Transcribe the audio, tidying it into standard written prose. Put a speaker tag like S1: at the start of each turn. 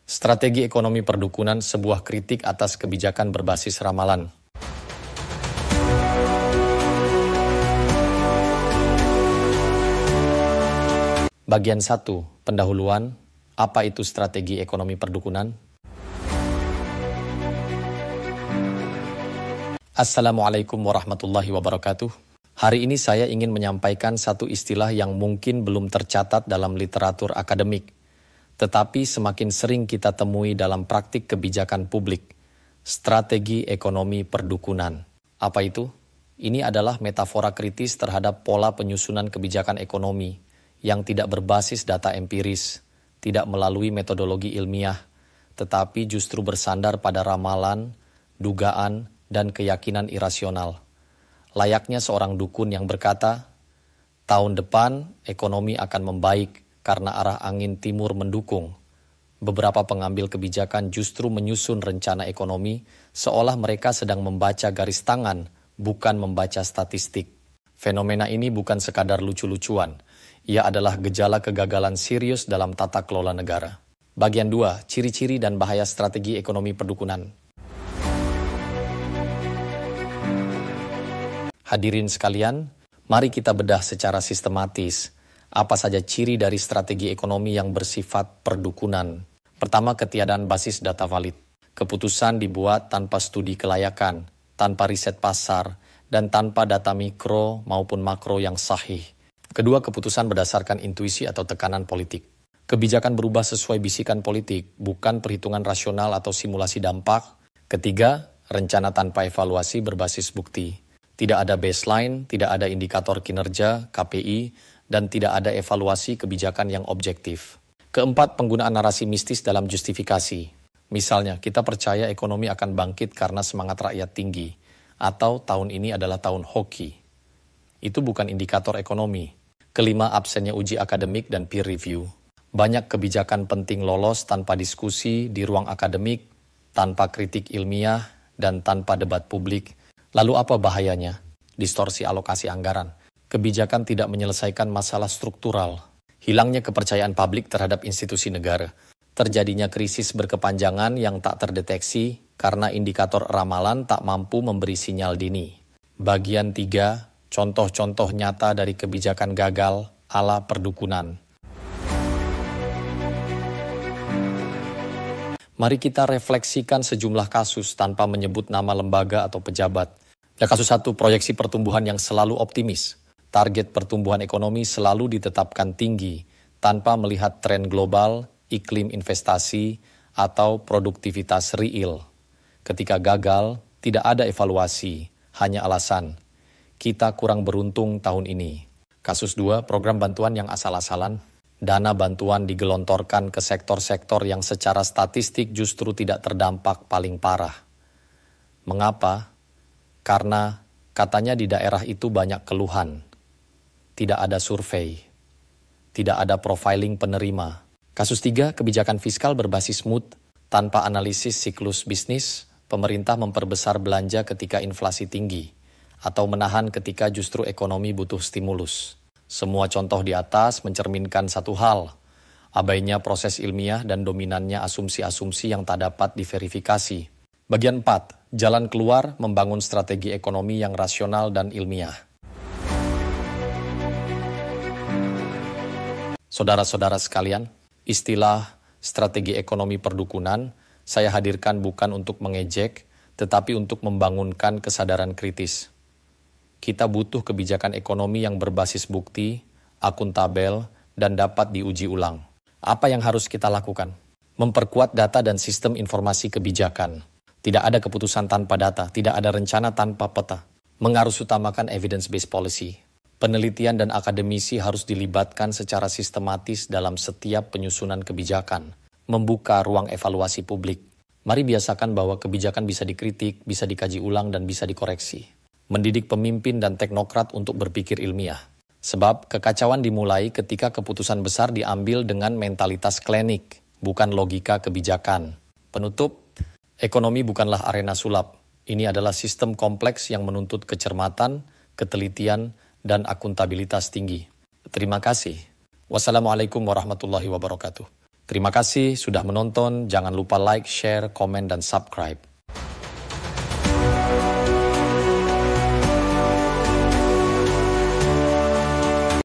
S1: Strategi ekonomi perdukunan, sebuah kritik atas kebijakan berbasis ramalan. Bagian 1, pendahuluan. Apa itu strategi ekonomi perdukunan? Assalamualaikum warahmatullahi wabarakatuh. Hari ini saya ingin menyampaikan satu istilah yang mungkin belum tercatat dalam literatur akademik, tetapi semakin sering kita temui dalam praktik kebijakan publik, strategi ekonomi perdukunan. Apa itu? Ini adalah metafora kritis terhadap pola penyusunan kebijakan ekonomi yang tidak berbasis data empiris, tidak melalui metodologi ilmiah, tetapi justru bersandar pada ramalan, dugaan, dan keyakinan irasional. Layaknya seorang dukun yang berkata, tahun depan ekonomi akan membaik, karena arah angin timur mendukung. Beberapa pengambil kebijakan justru menyusun rencana ekonomi seolah mereka sedang membaca garis tangan, bukan membaca statistik. Fenomena ini bukan sekadar lucu-lucuan. Ia adalah gejala kegagalan serius dalam tata kelola negara. Bagian 2, ciri-ciri dan bahaya strategi ekonomi perdukunan. Hadirin sekalian, mari kita bedah secara sistematis apa saja ciri dari strategi ekonomi yang bersifat perdukunan. Pertama, ketiadaan basis data valid. Keputusan dibuat tanpa studi kelayakan, tanpa riset pasar, dan tanpa data mikro maupun makro yang sahih. Kedua, keputusan berdasarkan intuisi atau tekanan politik. Kebijakan berubah sesuai bisikan politik, bukan perhitungan rasional atau simulasi dampak. Ketiga, rencana tanpa evaluasi berbasis bukti. Tidak ada baseline, tidak ada indikator kinerja, KPI, dan tidak ada evaluasi kebijakan yang objektif. Keempat, penggunaan narasi mistis dalam justifikasi. Misalnya, kita percaya ekonomi akan bangkit karena semangat rakyat tinggi, atau tahun ini adalah tahun hoki. Itu bukan indikator ekonomi. Kelima, absennya uji akademik dan peer review. Banyak kebijakan penting lolos tanpa diskusi di ruang akademik, tanpa kritik ilmiah, dan tanpa debat publik. Lalu apa bahayanya? Distorsi alokasi anggaran. Kebijakan tidak menyelesaikan masalah struktural. Hilangnya kepercayaan publik terhadap institusi negara. Terjadinya krisis berkepanjangan yang tak terdeteksi karena indikator ramalan tak mampu memberi sinyal dini. Bagian 3, contoh-contoh nyata dari kebijakan gagal ala perdukunan. Mari kita refleksikan sejumlah kasus tanpa menyebut nama lembaga atau pejabat. Kasus 1, proyeksi pertumbuhan yang selalu optimis. Target pertumbuhan ekonomi selalu ditetapkan tinggi tanpa melihat tren global, iklim investasi, atau produktivitas real. Ketika gagal, tidak ada evaluasi, hanya alasan. Kita kurang beruntung tahun ini. Kasus 2, program bantuan yang asal-asalan. Dana bantuan digelontorkan ke sektor-sektor yang secara statistik justru tidak terdampak paling parah. Mengapa? Karena katanya di daerah itu banyak keluhan. Tidak ada survei, tidak ada profiling penerima. Kasus 3, kebijakan fiskal berbasis mood, tanpa analisis siklus bisnis, pemerintah memperbesar belanja ketika inflasi tinggi, atau menahan ketika justru ekonomi butuh stimulus. Semua contoh di atas mencerminkan satu hal, abainya proses ilmiah dan dominannya asumsi-asumsi yang tak dapat diverifikasi. Bagian 4, jalan keluar membangun strategi ekonomi yang rasional dan ilmiah. Saudara-saudara sekalian, istilah strategi ekonomi perdukunan saya hadirkan bukan untuk mengejek, tetapi untuk membangunkan kesadaran kritis. Kita butuh kebijakan ekonomi yang berbasis bukti, akuntabel, dan dapat diuji ulang. Apa yang harus kita lakukan? Memperkuat data dan sistem informasi kebijakan. Tidak ada keputusan tanpa data, tidak ada rencana tanpa peta. Mengarusutamakan evidence-based policy. Penelitian dan akademisi harus dilibatkan secara sistematis dalam setiap penyusunan kebijakan, membuka ruang evaluasi publik. Mari biasakan bahwa kebijakan bisa dikritik, bisa dikaji ulang, dan bisa dikoreksi. Mendidik pemimpin dan teknokrat untuk berpikir ilmiah. Sebab kekacauan dimulai ketika keputusan besar diambil dengan mentalitas klinik, bukan logika kebijakan. Penutup, ekonomi bukanlah arena sulap. Ini adalah sistem kompleks yang menuntut kecermatan, ketelitian, dan akuntabilitas tinggi. Terima kasih. Wassalamualaikum warahmatullahi wabarakatuh. Terima kasih sudah menonton. Jangan lupa like, share, komen, dan subscribe.